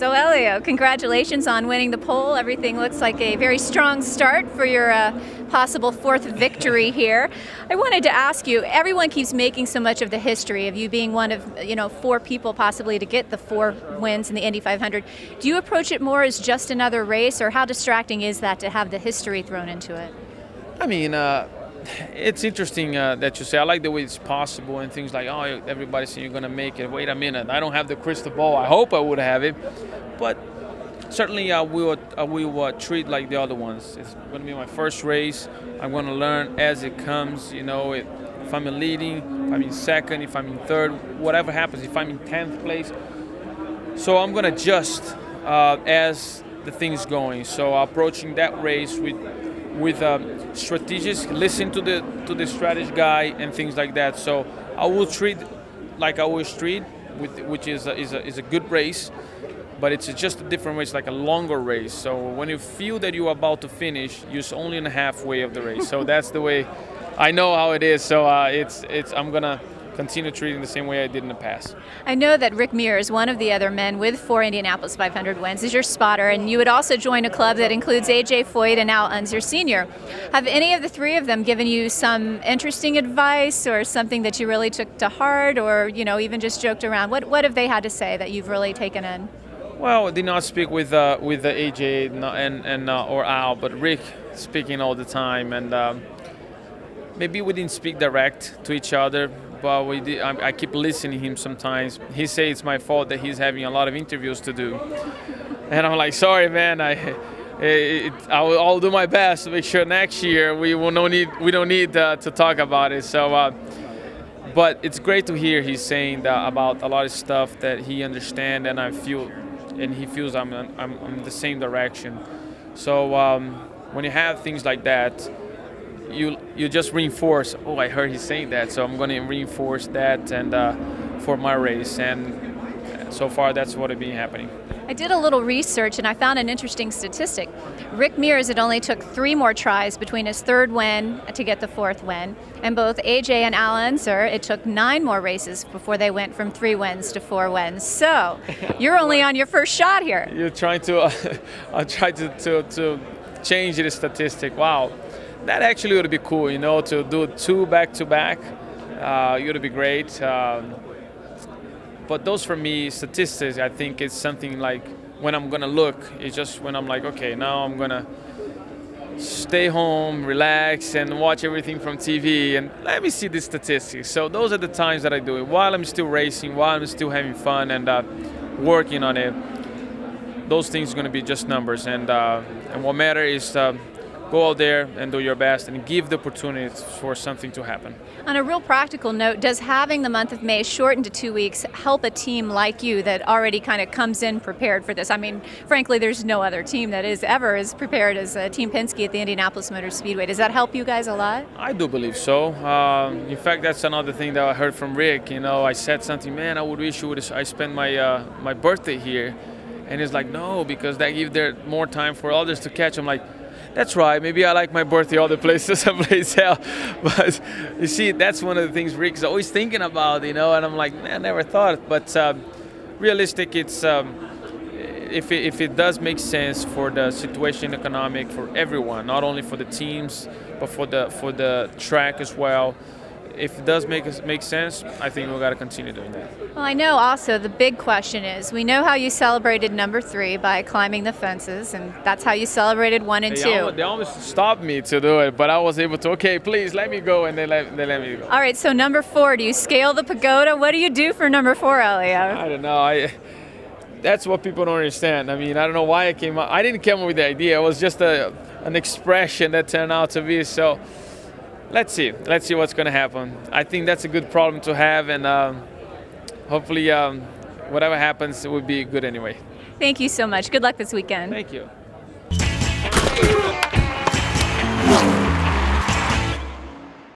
So Helio, congratulations on winning the pole. Everything looks like a very strong start for your possible fourth victory here. I wanted to ask you, everyone keeps making so much of the history of you being one of, four people possibly to get the 4 wins in the Indy 500. Do you approach it more as just another race, or how distracting is that to have the history thrown into it? I mean, it's interesting that you say. I like the way it's possible and things like, oh, everybody's saying you're going to make it. Wait a minute, I don't have the crystal ball. I hope I would have it. But certainly we will treat like the other ones. It's going to be my first race. I'm going to learn as it comes. If I'm in leading, if I'm in second, if I'm in third, whatever happens, if I'm in 10th place. So I'm going to adjust as the thing's going. So approaching that race with strategies, listen to the strategy guy and things like that. So I will treat like I always treat, which is a good race, but it's just a different race, like a longer race. So when you feel that you're about to finish, you're only in the halfway of the race. So that's the way I know how it is. So I'm gonna continue treating the same way I did in the past. I know that Rick Mears, one of the other men with 4 Indianapolis 500 wins, is your spotter, and you would also join a club that includes A.J. Foyt and Al Unser Sr. Have any of the three of them given you some interesting advice or something that you really took to heart, or even just joked around? What have they had to say that you've really taken in? Well, I did not speak with the AJ and or Al, but Rick speaking all the time, and maybe we didn't speak direct to each other. But we did. I keep listening to him sometimes. He says it's my fault that he's having a lot of interviews to do, and I'm like, sorry, man. I'll do my best to make sure next year we don't need to talk about it. So, but it's great to hear he's saying that about a lot of stuff that he understands, and he feels I'm in the same direction. So when you have things like that, you just reinforce, oh, I heard he's saying that, so I'm going to reinforce that and for my race. And so far, that's what has been happening. I did a little research, and I found an interesting statistic. Rick Mears, it only took 3 more tries between his 3rd win to get the 4th win. And both AJ and Al Unser, it took 9 more races before they went from 3 wins to 4 wins. So you're only on your first shot here. You're trying to, I'm trying to change the statistic. Wow. That actually would be cool, to do 2 back-to-back. It would be great. But those, for me, statistics, I think it's something like when I'm going to look, it's just when I'm like, okay, now I'm going to stay home, relax, and watch everything from TV, and let me see the statistics. So those are the times that I do it. While I'm still racing, while I'm still having fun and working on it, those things are going to be just numbers. And what matters is go out there and do your best and give the opportunity for something to happen. On a real practical note, does having the month of May shortened to 2 weeks help a team like you that already kind of comes in prepared for this? I mean, frankly, there's no other team that is ever as prepared as Team Penske at the Indianapolis Motor Speedway. Does that help you guys a lot? I do believe so. In fact, that's another thing that I heard from Rick. I said something, man, I would wish I spent my birthday here. And he's like, no, because that gives there more time for others to catch. I'm like, that's right. Maybe I like my birthday other places someplace else. But you see, that's one of the things Rick's always thinking about, and I'm like, man, I never thought. But realistic, it's if it does make sense for the situation economic for everyone, not only for the teams, but for the track as well. If it does make sense, I think we've got to continue doing that. Well, I know also the big question is, we know how you celebrated number 3 by climbing the fences, and that's how you celebrated 1 and 2. They almost stopped me to do it, but I was able to, okay, please let me go, and they let me go. All right, so number 4, do you scale the pagoda? What do you do for number 4, Helio? I don't know. That's what people don't understand. I mean, I don't know why I came up. I didn't come up with the idea. It was just an expression that turned out to be so. Let's see what's going to happen. I think that's a good problem to have, and hopefully whatever happens, it will be good anyway. Thank you so much. Good luck this weekend. Thank you.